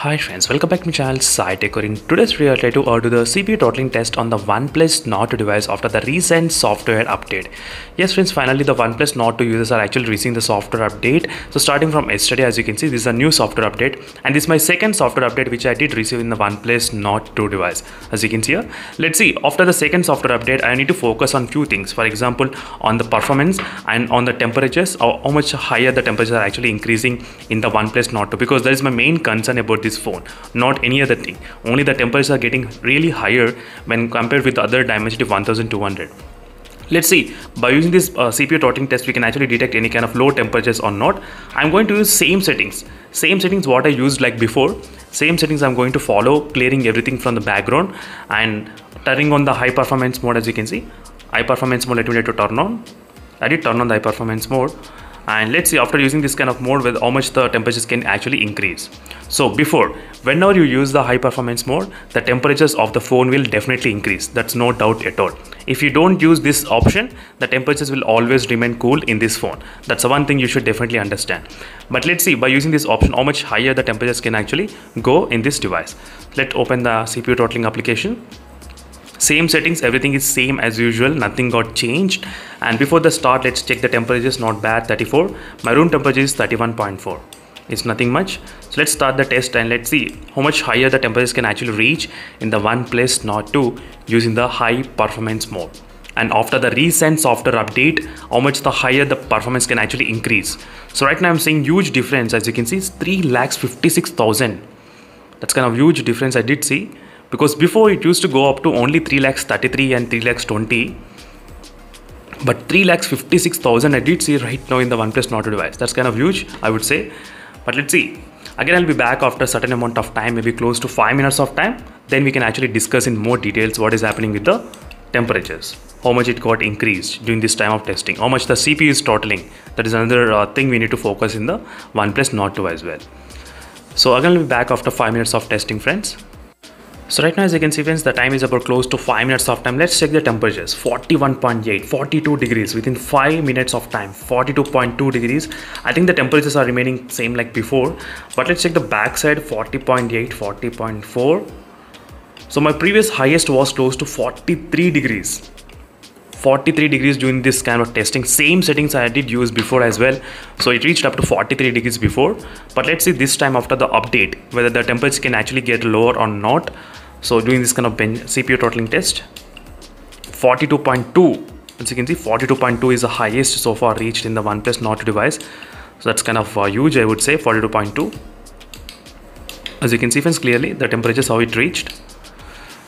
Hi friends, welcome back to my channel SciTech. In today's video, I'll try to do the CPU throttling test on the OnePlus Nord 2 device after the recent software update. Yes friends, finally the OnePlus Nord 2 users are actually receiving the software update. So starting from yesterday, as you can see, this is a new software update, and this is my second software update which I did receive in the OnePlus Nord 2 device. As you can see here, let's see, after the second software update, I need to focus on few things. For example, on the performance and on the temperatures, or how much higher the temperatures are actually increasing in the OnePlus Nord 2, because that is my main concern about this phone, not any other thing. Only the temperatures are getting really higher when compared with the other Dimensity 1200. Let's see, by using this CPU throttling test, we can actually detect any kind of low temperatures or not. I'm going to use same settings what I used like before. Same settings I'm going to follow, clearing everything from the background and turning on the high performance mode. As you can see, high performance mode, let me to turn on. I did turn on the high performance mode. And let's see, after using this kind of mode, with how much the temperatures can actually increase. So before, whenever you use the high performance mode, the temperatures of the phone will definitely increase. That's no doubt at all. If you don't use this option, the temperatures will always remain cool in this phone. That's the one thing you should definitely understand. But let's see, by using this option, how much higher the temperatures can actually go in this device. Let's open the CPU throttling application. Same settings, everything is same as usual, nothing got changed. And before the start, let's check the temperatures. Not bad, 34. My room temperature is 31.4. It's nothing much. So let's start the test and let's see how much higher the temperatures can actually reach in the OnePlus Nord 2 using the high performance mode. And after the recent software update, how much the higher the performance can actually increase. So right now I'm seeing huge difference. As you can see, it's 3,56,000. That's kind of huge difference I did see. Because before it used to go up to only 3,33,000 and 3,20,000, but 3,56,000 I did see right now in the OnePlus Nord 2 device. That's kind of huge, I would say. But let's see. Again, I'll be back after a certain amount of time, maybe close to 5 minutes of time. Then we can actually discuss in more details what is happening with the temperatures, how much it got increased during this time of testing, how much the CPU is throttling. That is another thing we need to focus in the OnePlus Nord 2 as well. So again, I'll be back after 5 minutes of testing, friends. So right now, as you can see friends, the time is about close to 5 minutes of time. Let's check the temperatures. 41.8, 42 degrees within 5 minutes of time, 42.2 degrees. I think the temperatures are remaining same like before, but let's check the back side. 40.8, 40.4. So my previous highest was close to 43 degrees. 43 degrees during this kind of testing. Same settings I did use before as well. So it reached up to 43 degrees before. But let's see this time after the update, whether the temperature can actually get lower or not. So doing this kind of CPU throttling test, 42.2. As you can see, 42.2 is the highest so far reached in the OnePlus Nord 2 device. So that's kind of huge, I would say, 42.2. As you can see friends, clearly the temperature is how it reached.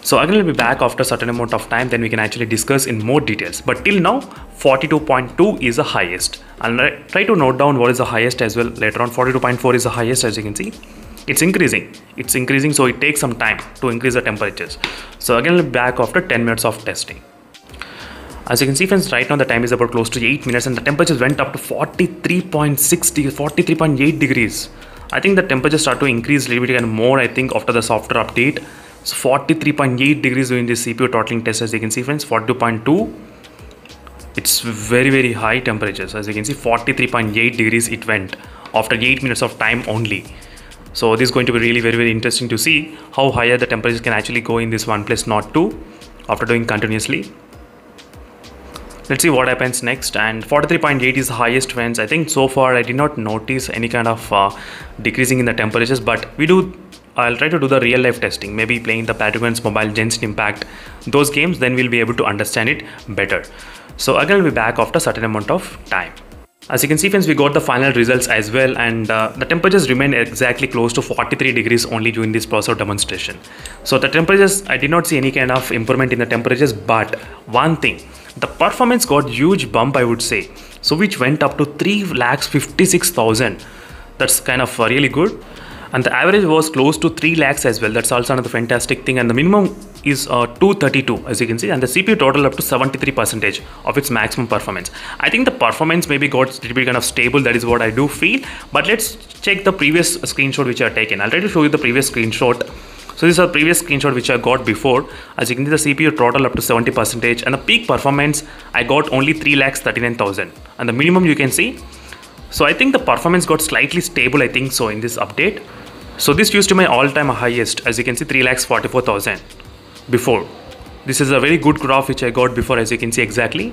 So again, I'll be back after a certain amount of time, then we can actually discuss in more details. But till now, 42.2 is the highest. I'll try to note down what is the highest as well later on. 42.4 is the highest, as you can see. It's increasing, so it takes some time to increase the temperatures. So again, I'll be back after 10 minutes of testing. As you can see friends, right now the time is about close to 8 minutes and the temperatures went up to 43.6 degrees, 43.8 degrees. I think the temperatures start to increase a little bit and more, I think, after the software update. So 43.8 degrees during this CPU throttling test, as you can see friends. 42.2, it's very high temperatures. As you can see, 43.8 degrees it went after 8 minutes of time only. So this is going to be really very interesting to see how higher the temperatures can actually go in this OnePlus Nord 2 after doing continuously. Let's see what happens next. And 43.8 is the highest, friends. I think so far I did not notice any kind of decreasing in the temperatures, but I'll try to do the real life testing, maybe playing the Patagon's Mobile Genshin Impact, those games, then we'll be able to understand it better. So again, I'll be back after a certain amount of time. As you can see friends, we got the final results as well, and the temperatures remain exactly close to 43 degrees only during this process of demonstration. So the temperatures, I did not see any kind of improvement in the temperatures, but one thing, the performance got huge bump, I would say. So which went up to 3,56,000. That's kind of really good. And the average was close to 3 lakhs as well. That's also another fantastic thing. And the minimum is 232, as you can see. And the CPU total up to 73% of its maximum performance. I think the performance maybe got a little bit kind of stable. That is what I do feel. But let's check the previous screenshot which I have taken. I'll try to show you the previous screenshot. So this is a previous screenshot which I got before. As you can see, the CPU throttle up to 70%. And the peak performance, I got only 3,39,000. And the minimum you can see. So I think the performance got slightly stable, I think so, in this update. So this used to my all-time highest, as you can see, 3,44,000 before. This is a very good graph which I got before, as you can see exactly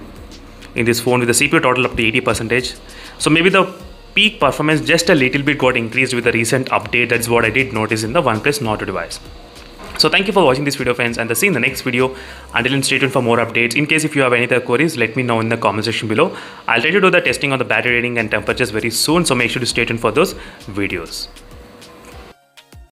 in this phone with the CPU total up to 80%. So maybe the peak performance just a little bit got increased with the recent update. That's what I did notice in the OnePlus Nord 2 device. So thank you for watching this video, friends, and see you in the next video. Until then, stay tuned for more updates. In case if you have any other queries, let me know in the comment section below. I'll try to do the testing on the battery rating and temperatures very soon, so make sure to stay tuned for those videos.